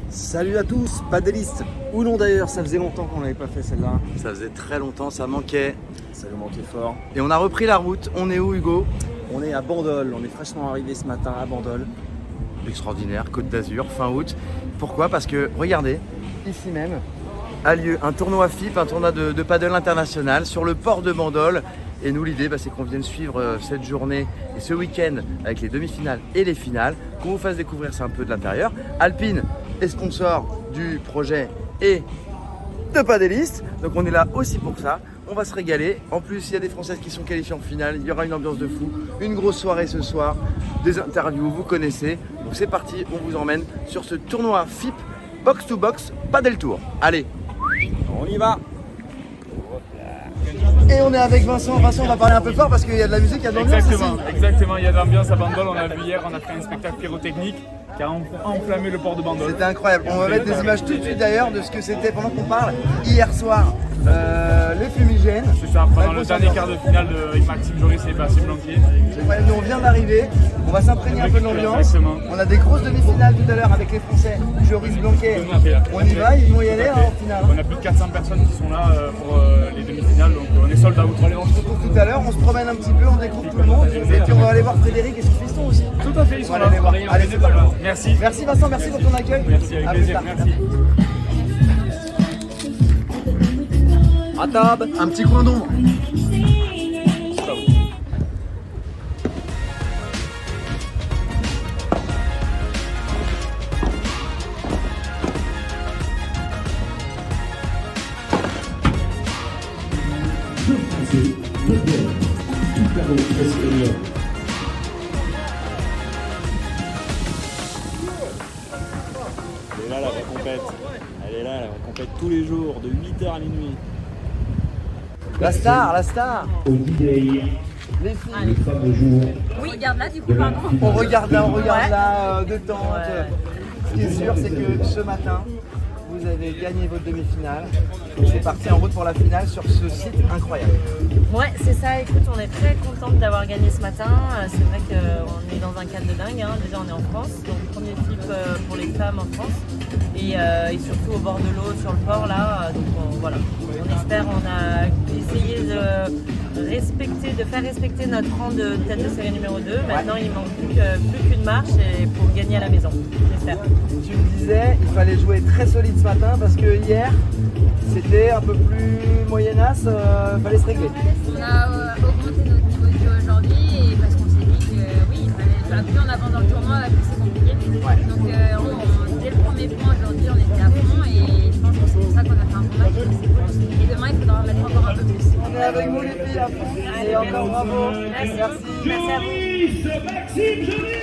Salut à tous, paddlistes ou non d'ailleurs, ça faisait longtemps qu'on n'avait pas fait celle-là. Ça faisait très longtemps, ça manquait. Ça nous manquait fort. Et on a repris la route. On est où, Hugo? On est à Bandol. On est fraîchement arrivé ce matin à Bandol. Extraordinaire, Côte d'Azur, fin août. Pourquoi? Parce que, regardez, ici même a lieu un tournoi FIP, un tournoi de paddle international sur le port de Bandol. Et nous, l'idée, c'est qu'on vienne suivre cette journée et ce week-end avec les demi-finales et les finales, qu'on vous fasse découvrir ça un peu de l'intérieur. Alpine est sponsor du projet et de paddlistes, donc on est là aussi pour ça. On va se régaler. En plus, il y a des Françaises qui sont qualifiées en finale. Il y aura une ambiance de fou, une grosse soirée ce soir, des interviews, vous connaissez. Donc c'est parti, on vous emmène sur ce tournoi FIP Box to Box Paddle Tour. Allez, on y va. Et on est avec Vincent. Vincent, on va parler un peu fort parce qu'il y a de la musique, il y a de l'ambiance. Exactement, il y a de l'ambiance à Bandol. On a vu hier, on a fait un spectacle pyrotechnique qui a enflammé le port de Bandol. C'était incroyable. On va mettre des images tout de suite d'ailleurs de ce que c'était pendant qu'on parle hier soir. Les fumigènes. C'est ça, pendant le dernier quart de finale avec Maxime Joris et Bastien Blanquier. C'est incroyable. Nous on vient d'arriver, on va s'imprégner un peu de l'ambiance. Exactement. On a des grosses demi-finales tout à l'heure avec les Français. Joris Blanquet, on y va, ils vont y aller en finale. On a plus de 400 personnes qui sont là pour les demi-finales, donc on est sold out. Allez, on se retrouve tout à l'heure, on se promène un petit peu, on découvre tout le monde. Et puis on va aller voir Frédéric et son fiston aussi. Tout à fait, ils sont On va là. aller les voir. Allez, c'est parti. Merci. Merci Vincent, merci pour ton accueil. Merci, avec À plus plaisir. tard. Merci. À table, un petit coin d'ombre. Elle est là la vraie compète. Elle est là la vraie compète tous les jours, de 8h à minuit. La star, la star. Holiday, Les filles. le fameux jour. Oui, regarde là, du coup, pardon. On regarde là, Ouais. détente. Ouais. Ce qui est sûr, c'est que ce matin, vous avez gagné votre demi-finale. Et c'est parti en route pour la finale sur ce site incroyable. Ouais, c'est ça. Écoute, on est très contente d'avoir gagné ce matin. C'est vrai qu'on est dans un cadre de dingue. Hein. Déjà, on est en France, donc premier type pour les femmes en France. Et surtout au bord de l'eau, sur le port, là. Donc voilà, on espère, on a essayé de faire respecter notre rang de tête de série numéro 2. Maintenant, il manque plus qu'une marche et pour gagner à la maison, j'espère. Tu me disais, il fallait jouer très solide ce matin parce que hier, c'était un peu plus moyenasse, il fallait se régler. On a augmenté notre niveau de jeu aujourd'hui et parce qu'on s'est dit que oui, il fallait plus on avance dans le tournoi, plus c'est compliqué. Donc dès le premier point aujourd'hui, on était à fond et je pense que c'est pour ça qu'on a fait un bon match. C'est cool. Et demain, il faudra en mettre encore un peu plus. On est avec vous les filles à fond et encore bravo. Merci à vous. Maxime Joly.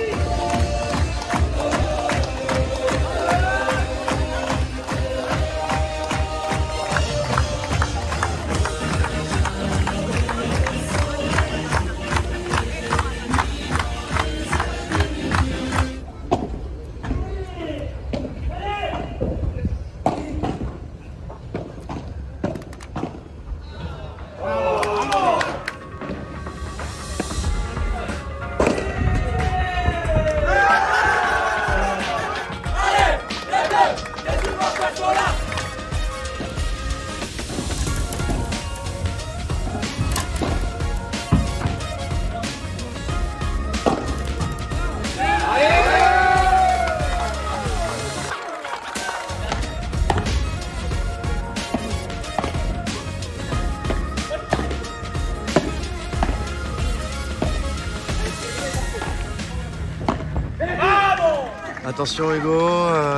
Attention Hugo,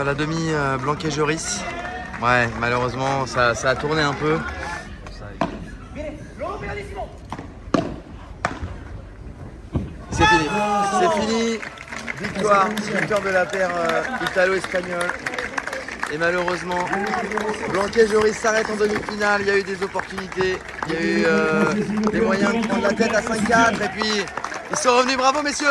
la demi Blanquet-Joris. Ouais, malheureusement ça a tourné un peu. C'est fini, c'est fini. Victoire de la paire italo-espagnole. Et malheureusement, Blanquet-Joris s'arrête en demi-finale. Il y a eu des opportunités, il y a eu des moyens de prendre la tête à 5-4. Et puis ils sont revenus, bravo messieurs.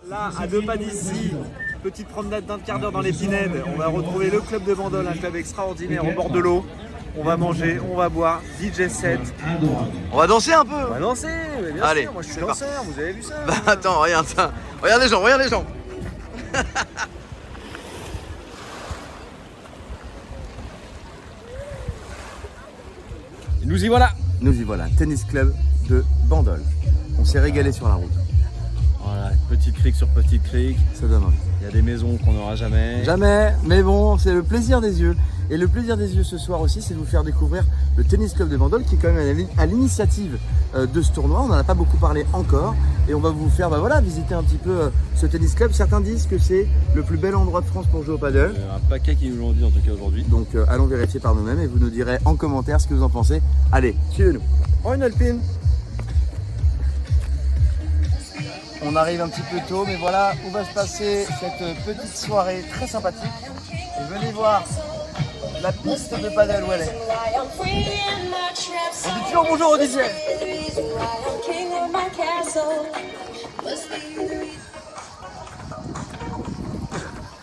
Là, à 2 pas d'ici, petite promenade d'un quart d'heure dans les Pinèdes, on va retrouver le club de Bandol, un club extraordinaire au bord de l'eau. On va manger, on va boire, DJ set. On va danser un peu. On va danser, mais bien Allez, sûr, moi je suis c'est danseur, vous avez vu ça? Bah attends, regarde ça. Regarde les gens, regarde les gens. Nous y voilà. Nous y voilà, tennis club de Bandol. On s'est régalé sur la route. Voilà, petite crique sur petite crique. Ça donne envie. Il y a des maisons qu'on n'aura jamais. Jamais, mais bon, c'est le plaisir des yeux. Et le plaisir des yeux ce soir aussi, c'est de vous faire découvrir le tennis club de Bandol qui est quand même à l'initiative de ce tournoi. On n'en a pas beaucoup parlé encore et on va vous faire visiter un petit peu ce tennis club. Certains disent que c'est le plus bel endroit de France pour jouer au paddle. Un paquet qui nous l'ont dit en tout cas aujourd'hui. Donc allons vérifier par nous-mêmes et vous nous direz en commentaire ce que vous en pensez. Allez, suivez-nous. Oh, une alpine. On arrive un petit peu tôt, mais voilà où va se passer cette petite soirée très sympathique. Et venez voir la piste de paddle où elle est. On dit toujours bonjour au DJ.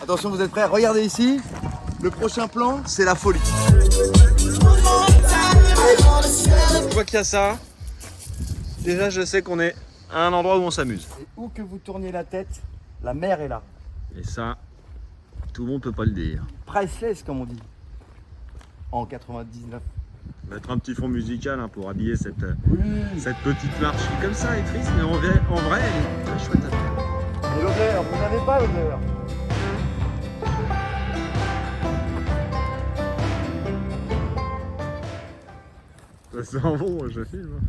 Attention, vous êtes prêts? Regardez ici. Le prochain plan, c'est la folie. Je vois qu'il y a ça. Déjà, je sais qu'on est à un endroit où on s'amuse. Et où que vous tourniez la tête, la mer est là. Et ça, tout le monde peut pas le dire. Priceless, comme on dit. En 99. On va mettre un petit fond musical pour habiller cette petite marche qui comme ça est triste, mais en vrai elle est très chouette à faire. Et l'odeur, vous n'avez pas l'odeur. Ça sent bon, je filme.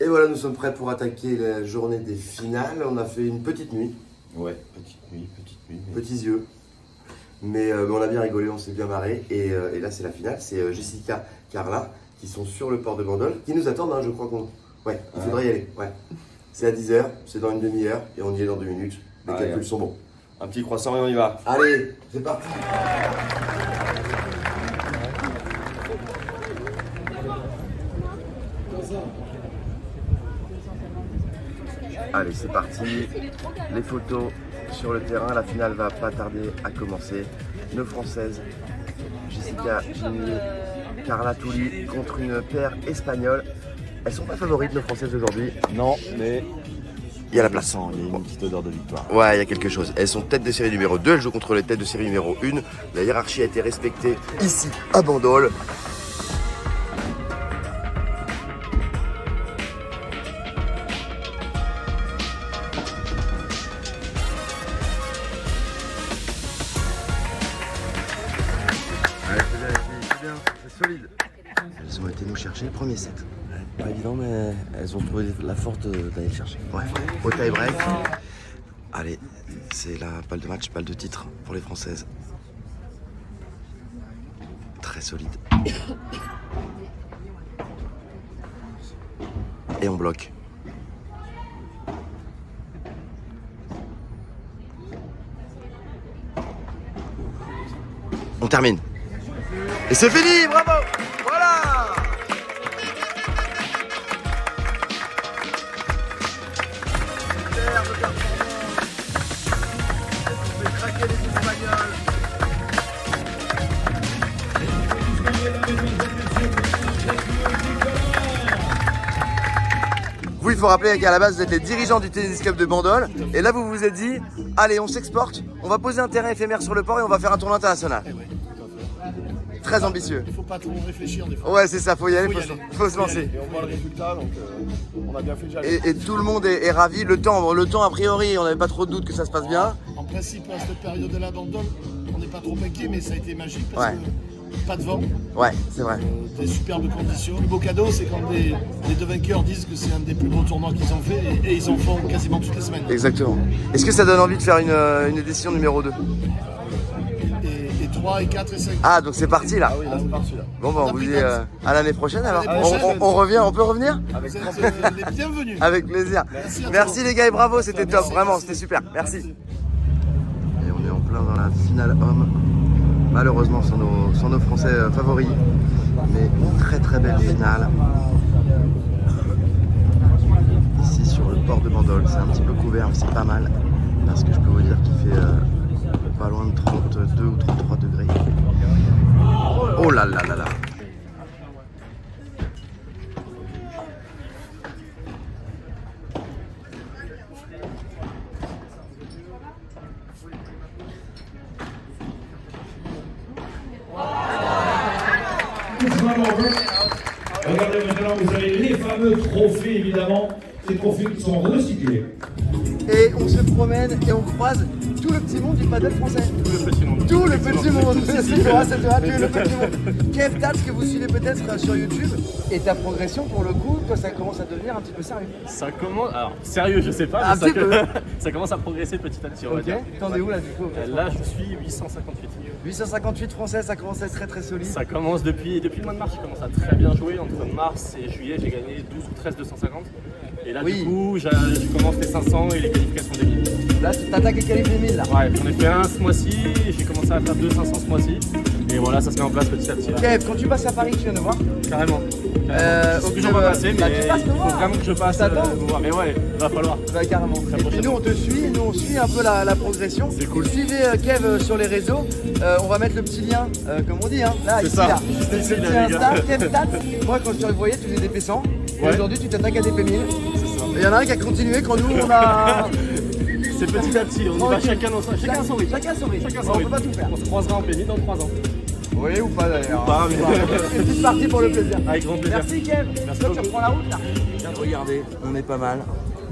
Et voilà, nous sommes prêts pour attaquer la journée des finales. On a fait une petite nuit. Ouais, petite nuit. Petits yeux. Mais on a bien rigolé, on s'est bien marré. Et là, c'est la finale. C'est Jessica, Carla, qui sont sur le port de Bandol, qui nous attendent, hein, je crois qu'on... Ouais, il faudrait y aller. Ouais. C'est à 10h, c'est dans une demi-heure, et on y est dans 2 minutes. Les calculs sont bons. Un petit croissant et on y va. Allez, c'est parti. Allez, c'est parti. Les photos sur le terrain. La finale va pas tarder à commencer. Nos Françaises, Jessica Gimier, Carla Touli contre une paire espagnole. Elles sont pas favorites, nos Françaises aujourd'hui. Non, mais il y a la place. il y a une petite odeur de victoire. Ouais, il y a quelque chose. Elles sont tête de série numéro 2. Elles jouent contre les têtes de série numéro 1. La hiérarchie a été respectée ici à Bandol. Solide. Elles ont été nous chercher, premier set. Pas évident, mais elles ont trouvé la force d'aller le chercher. Ouais, au tie-break. Allez, c'est la balle de match, balle de titre pour les Françaises. Très solide. Et on bloque. On termine. Et c'est fini, bravo! Voilà! Superbe performance. On fait craquer les Espagnols. Vous, il faut rappeler qu'à la base, vous êtes les dirigeants du tennis club de Bandol. Et là, vous vous êtes dit, allez, on s'exporte, on va poser un terrain éphémère sur le port et on va faire un tournoi international. Très ambitieux. Il ne faut pas trop réfléchir des fois. Ouais, c'est ça, faut y aller, faut se lancer. Et on voit le résultat, donc on a bien fait déjà. Et tout le monde est ravi. Le temps, a priori, on n'avait pas trop de doute que ça se passe bien. principe, à cette période-là, Bandol, on n'est pas trop inquiet, mais ça a été magique parce que pas de vent, Ouais, c'est vrai. des superbes conditions. Le plus beau cadeau, c'est quand les deux vainqueurs disent que c'est un des plus beaux tournois qu'ils ont fait et ils en font quasiment toutes les semaines. Exactement. Est-ce que ça donne envie de faire une édition numéro 2? Et 3, et 4, et 5. Ah, donc c'est parti là. Ah oui, là, c'est parti là. Bon, bah, on vous dit à l'année prochaine alors. l'année prochaine. On revient, on peut revenir? Vous êtes les bienvenus. Avec plaisir. Merci à Merci toi. les gars et bravo, c'était top, Merci. vraiment, c'était super. Merci. Et on est en plein dans la finale homme. Malheureusement sans nos Français favoris. Mais très très belle finale. Ici sur le port de Bandol, c'est un petit peu couvert, mais c'est pas mal. Parce que je peux vous dire qu'il fait pas loin de 32 ou 33 degrés. Oh là là là là. Regardez maintenant, vous avez les fameux trophées évidemment, ces trophées qui sont recyclés. Et on se promène et on croise tout le petit monde du paddle français. Tout le petit monde. Tout le petit monde. C'est toi, tu es le petit monde. Kev Tats, que vous suivez peut-être sur YouTube. Et ta progression, pour le coup, toi, ça commence à devenir un petit peu sérieux. Ça commence, alors sérieux je sais pas, Un mais petit peu. ça commence à progresser petit à petit on va Ok. dire. T'en es où là du coup? Là je suis 858. 858 français, ça commence à être très très solide. Ça commence depuis le mois de mars, je commence à très bien jouer. Entre mars et juillet j'ai gagné 12 ou 13 250. Et là Oui. du coup je commence les 500 et les qualifications des 1000. Là, tu t'attaques les qualifs des 1000 là. Ouais, j'en ai fait un ce mois-ci, j'ai commencé à faire 2 500 ce mois-ci. Et voilà, ça se met en place petit à petit. Là. Kev, quand tu passes à Paris, tu viens nous voir. Carrément. Au Toujours club, pas passé, bah, mais tu passes il nous faut voir. vraiment que je passe T'attends. vous voir. Mais ouais, va falloir. Bah, carrément. Et puis nous on te suit, nous on suit un peu la progression. C'est cool. Suivez Kev sur les réseaux. On va mettre le petit lien, comme on dit, hein. Là, C'est ici, ça. là. Juste Le ici, petit là, les gars. Insta, Kev Tats. Moi quand je te voyais, tu faisais des P100. Et Ouais. aujourd'hui tu t'attaques à des P1000. C'est ça. Et il y en a un qui a continué quand nous on a. C'est petit à petit, on y va Tranquille. chacun son rythme. Chacun son rythme. Chacun On son peut rythme. pas tout faire. On se croisera en pénis dans 3 ans. Oui ou pas d'ailleurs. Pas, mais- Une petite partie pour le plaisir. Avec grand plaisir. Merci Kev. Merci Toi tu beaucoup. reprends la route là. Regardez, on est pas mal.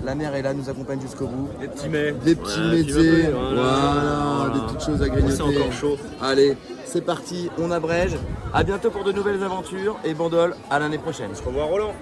La mère est là, nous accompagne jusqu'au bout. Des petits mets. Des petits métiers, voilà, des petites choses à grignoter. C'est encore chaud. Allez, c'est parti, on abrège. À bientôt pour de nouvelles aventures et Bandol, à l'année prochaine. Au revoir Roland.